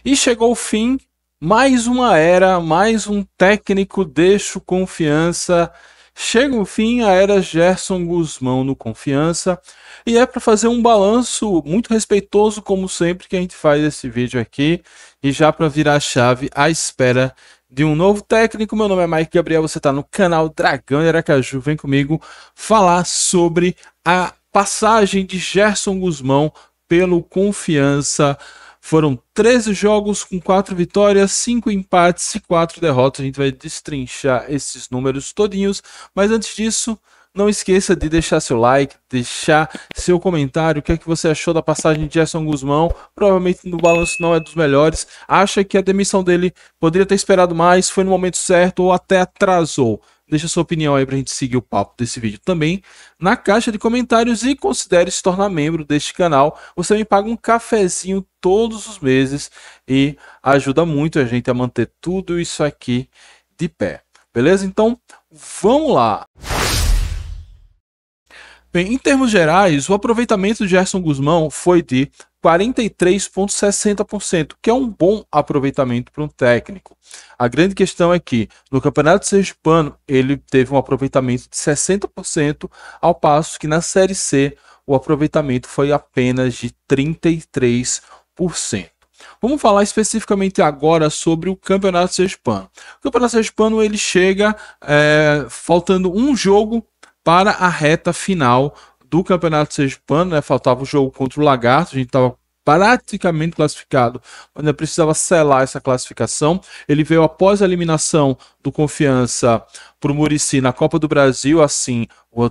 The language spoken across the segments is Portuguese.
E chegou o fim, mais uma era, mais um técnico deixa o Confiança. Chega o fim, a era Gerson Guzmão no Confiança. E é para fazer um balanço muito respeitoso, como sempre, que a gente faz esse vídeo aqui. E já para virar a chave à espera de um novo técnico. Meu nome é Mike Gabriel, você está no canal Dragão de Aracaju. Vem comigo falar sobre a passagem de Gerson Guzmão pelo Confiança. Foram 13 jogos com 4 vitórias, 5 empates e 4 derrotas. A gente vai destrinchar esses números todinhos. Mas antes disso, não esqueça de deixar seu like, deixar seu comentário. O que é que você achou da passagem de Gerson Guzmão? Provavelmente no balanço não é dos melhores. Acha que a demissão dele poderia ter esperado mais, foi no momento certo ou até atrasou? Deixa sua opinião aí pra gente seguir o papo desse vídeo também na caixa de comentários e considere se tornar membro deste canal. Você me paga um cafezinho todos os meses e ajuda muito a gente a manter tudo isso aqui de pé. Beleza? Então, vamos lá! Bem, em termos gerais, o aproveitamento de Gerson Guzmão foi de 43,60%, que é um bom aproveitamento para um técnico. A grande questão é que no Campeonato Sergipano ele teve um aproveitamento de 60%, ao passo que na Série C o aproveitamento foi apenas de 33%. Vamos falar especificamente agora sobre o Campeonato Sergipano. O Campeonato Sergipano ele chega faltando um jogo para a reta final do Campeonato Sergipano, né? Faltava o jogo contra o Lagarto, a gente estava praticamente classificado, mas ainda precisava selar essa classificação. Ele veio após a eliminação do Confiança para o Muricy na Copa do Brasil, assim, o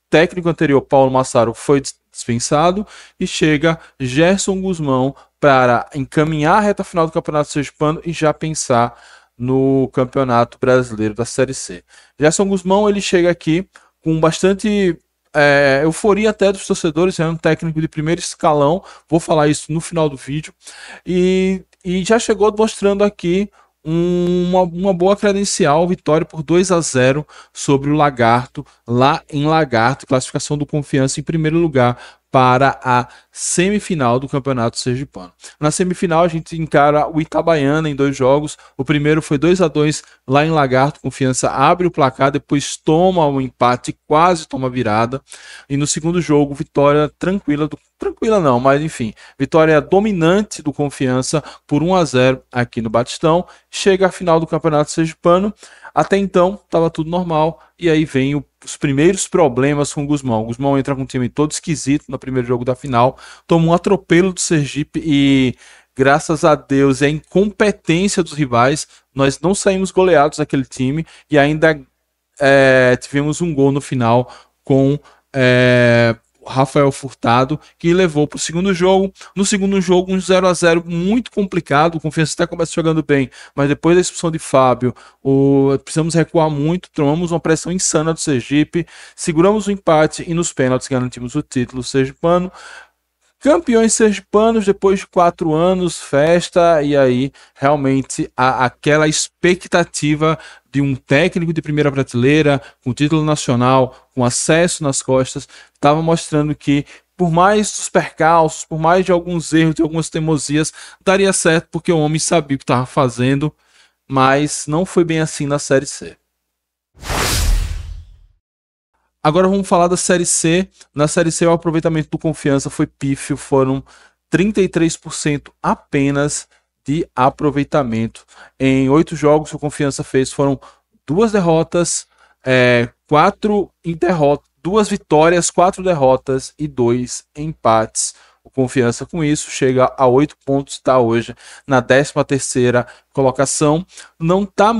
técnico anterior, Paulo Massaro, foi dispensado e chega Gerson Guzmão para encaminhar a reta final do Campeonato Sergipano e já pensar no Campeonato Brasileiro da Série C. Gerson Guzmão, ele chega aqui com bastante euforia até dos torcedores, é um técnico de primeiro escalão, vou falar isso no final do vídeo, e já chegou mostrando aqui uma boa credencial, vitória por 2-0 sobre o Lagarto, lá em Lagarto, classificação do Confiança em primeiro lugar para a semifinal do Campeonato Sergipano. Na semifinal a gente encara o Itabaiana em 2 jogos, o primeiro foi 2-2 lá em Lagarto, Confiança abre o placar, depois toma um empate, quase toma virada, e no segundo jogo vitória tranquila não, mas enfim, vitória dominante do Confiança por 1-0 aqui no Batistão. Chega a final do Campeonato Sergipano, até então estava tudo normal, e aí vem os primeiros problemas com o Guzmão. O Guzmão entra com um time todo esquisito no primeiro jogo da final, toma um atropelo do Sergipe e, graças a Deus, é a incompetência dos rivais, nós não saímos goleados daquele time e ainda tivemos um gol no final com Rafael Furtado, que levou para o segundo jogo. No segundo jogo, um 0-0 muito complicado. O Confiança até começa jogando bem, mas depois da expulsão de Fábio, precisamos recuar muito. Tomamos uma pressão insana do Sergipe, seguramos o empate e nos pênaltis garantimos o título sergipano. Campeões sergipanos depois de 4 anos, festa, e aí realmente aquela expectativa de um técnico de primeira prateleira, com título nacional, com acesso nas costas, estava mostrando que por mais dos percalços, por mais de alguns erros, de algumas teimosias, daria certo porque o homem sabia o que estava fazendo, mas não foi bem assim na Série C. Agora vamos falar da Série C. Na Série C o aproveitamento do Confiança foi pífio, foram 33% apenas de aproveitamento. Em 8 jogos que o Confiança fez, foram 2 derrotas, 2 vitórias, 4 derrotas e 2 empates. O Confiança com isso chega a 8 pontos, está hoje na 13ª colocação. Não está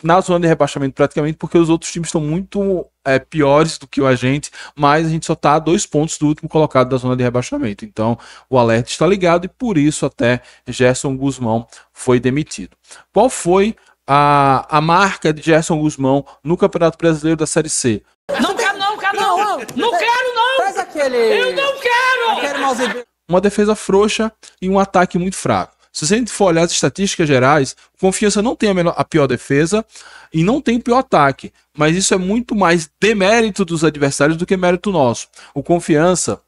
na zona de rebaixamento praticamente, porque os outros times estão muito piores do que a gente, mas a gente só está a 2 pontos do último colocado da zona de rebaixamento. Então o alerta está ligado e por isso até Gerson Guzmão foi demitido. Qual foi a marca de Gerson Guzmão no Campeonato Brasileiro da Série C? Não quero não, quero não! Não quero não! Faz aquele... Eu não quero! Uma defesa frouxa e um ataque muito fraco. Se a gente for olhar as estatísticas gerais, o Confiança não tem a pior defesa e não tem o pior ataque. Mas isso é muito mais demérito dos adversários do que mérito nosso. O Confiança,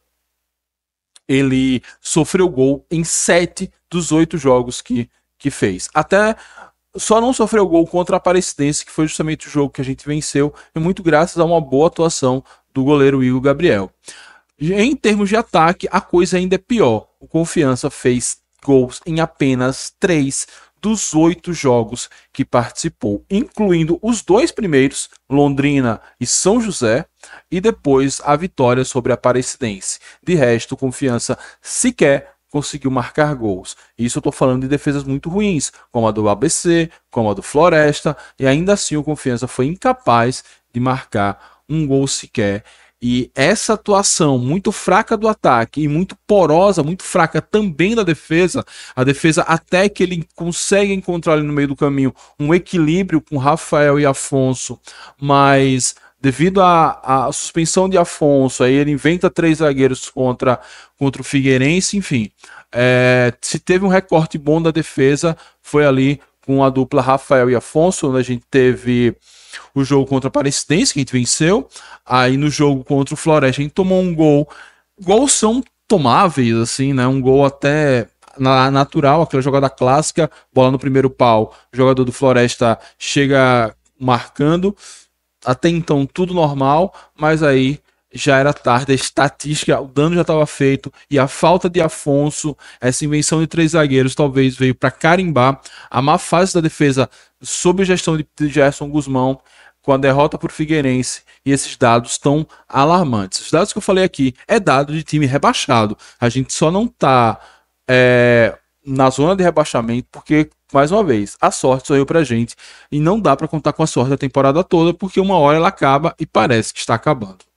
ele sofreu gol em 7 dos 8 jogos que fez. Até só não sofreu gol contra a Aparecidense, que foi justamente o jogo que a gente venceu, e muito graças a uma boa atuação do goleiro Igor Gabriel. Em termos de ataque, a coisa ainda é pior. O Confiança fez gols em apenas 3 dos 8 jogos que participou, incluindo os 2 primeiros, Londrina e São José, e depois a vitória sobre a Aparecidense. De resto, Confiança sequer conseguiu marcar gols. Isso eu estou falando de defesas muito ruins, como a do ABC, como a do Floresta, e ainda assim o Confiança foi incapaz de marcar um gol sequer. E essa atuação muito fraca do ataque e muito porosa, muito fraca também da defesa, a defesa até que ele consegue encontrar ali no meio do caminho um equilíbrio com Rafael e Afonso, mas devido à suspensão de Afonso, aí ele inventa 3 zagueiros contra o Figueirense, enfim. Se teve um recorte bom da defesa, foi ali com a dupla Rafael e Afonso, onde a gente teve o jogo contra a Aparecidense, que a gente venceu. Aí no jogo contra o Floresta, a gente tomou um gol. Gols são tomáveis, assim, né? Um gol até natural, aquela jogada clássica, bola no primeiro pau, o jogador do Floresta chega marcando. Até então tudo normal, mas aí já era tarde, a estatística, o dano já estava feito, e a falta de Afonso, essa invenção de 3 zagueiros talvez veio para carimbar a má fase da defesa sob a gestão de Gerson Guzmão, com a derrota por Figueirense, e esses dados estão alarmantes. Os dados que eu falei aqui é dado de time rebaixado, a gente só não está na zona de rebaixamento porque, mais uma vez, a sorte sorriu pra gente, e não dá para contar com a sorte a temporada toda, porque uma hora ela acaba e parece que está acabando.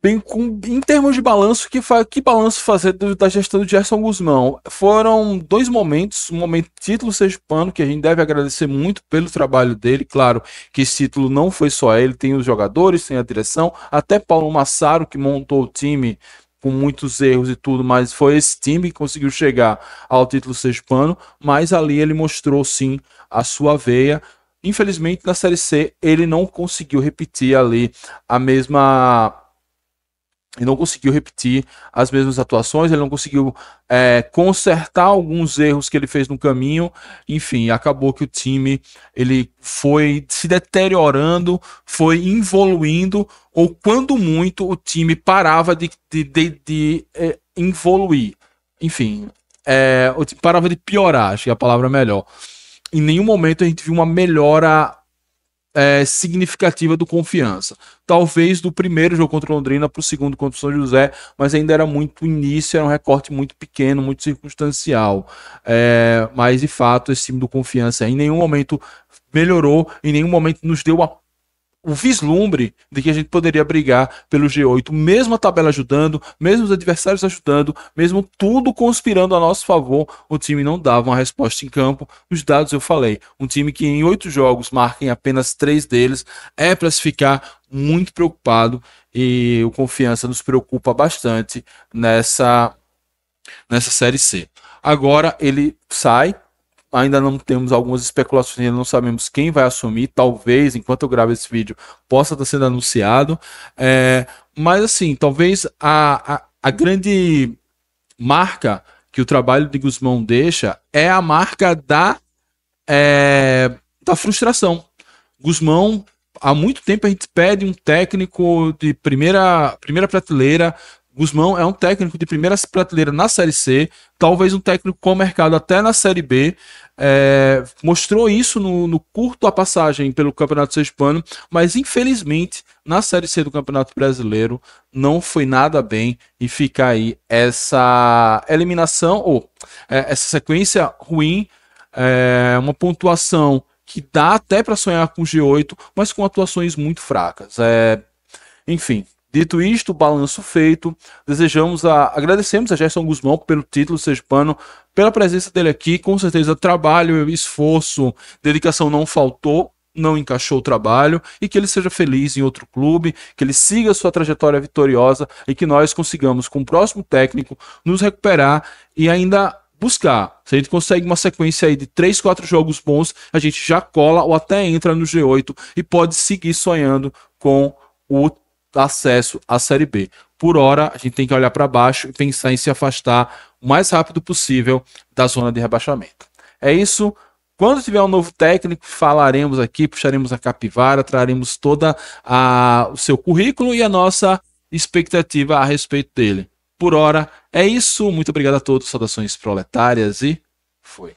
Bem, em termos de balanço, que balanço fazer da gestão do Gerson Guzmão? Foram 2 momentos, um momento título sergipano, que a gente deve agradecer muito pelo trabalho dele, claro que esse título não foi só ele, tem os jogadores, tem a direção, até Paulo Massaro, que montou o time com muitos erros e tudo, mas foi esse time que conseguiu chegar ao título sergipano, mas ali ele mostrou sim a sua veia. Infelizmente na Série C ele não conseguiu repetir ali a mesma... Ele não conseguiu repetir as mesmas atuações, ele não conseguiu consertar alguns erros que ele fez no caminho. Enfim, acabou que o time ele foi se deteriorando, foi evoluindo, ou quando muito o time parava de evoluir. Enfim, o time parava de piorar, acho que a palavra é melhor. Em nenhum momento a gente viu uma melhora significativa do Confiança. Talvez do primeiro jogo contra o Londrina para o segundo contra o São José, mas ainda era muito início, era um recorte muito pequeno, muito circunstancial. Mas de fato esse time do Confiança em nenhum momento melhorou, em nenhum momento nos deu o vislumbre de que a gente poderia brigar pelo G8, mesmo a tabela ajudando, mesmo os adversários ajudando, mesmo tudo conspirando a nosso favor, o time não dava uma resposta em campo. Os dados eu falei, um time que em 8 jogos marca em apenas 3 deles, é para se ficar muito preocupado, e o Confiança nos preocupa bastante nessa Série C. Agora ele sai. Ainda não temos algumas especulações, ainda não sabemos quem vai assumir. Talvez, enquanto eu gravo esse vídeo, possa estar sendo anunciado. Mas assim, talvez a grande marca que o trabalho de Guzmão deixa é a marca da frustração. Guzmão, há muito tempo a gente pede um técnico de primeira prateleira. Guzmão é um técnico de primeira prateleira na Série C, talvez um técnico com mercado até na Série B. Mostrou isso no curto a passagem pelo Campeonato Sergipano, mas infelizmente na Série C do Campeonato Brasileiro não foi nada bem, e fica aí essa eliminação, ou essa sequência ruim, uma pontuação que dá até para sonhar com o G8, mas com atuações muito fracas. Enfim. Dito isto, balanço feito, agradecemos a Gerson Guzmão pelo título sergipano, pela presença dele aqui. Com certeza trabalho, esforço, dedicação não faltou, não encaixou o trabalho, e que ele seja feliz em outro clube, que ele siga sua trajetória vitoriosa, e que nós consigamos, com o próximo técnico, nos recuperar e ainda buscar. Se a gente consegue uma sequência aí de 3, 4 jogos bons, a gente já cola ou até entra no G8 e pode seguir sonhando com o acesso à Série B. por hora, a gente tem que olhar para baixo e pensar em se afastar o mais rápido possível da zona de rebaixamento. É isso. Quando tiver um novo técnico, falaremos aqui, puxaremos a capivara, traremos toda o seu currículo e a nossa expectativa a respeito dele. Por hora, é isso. Muito obrigado a todos. Saudações proletárias e foi.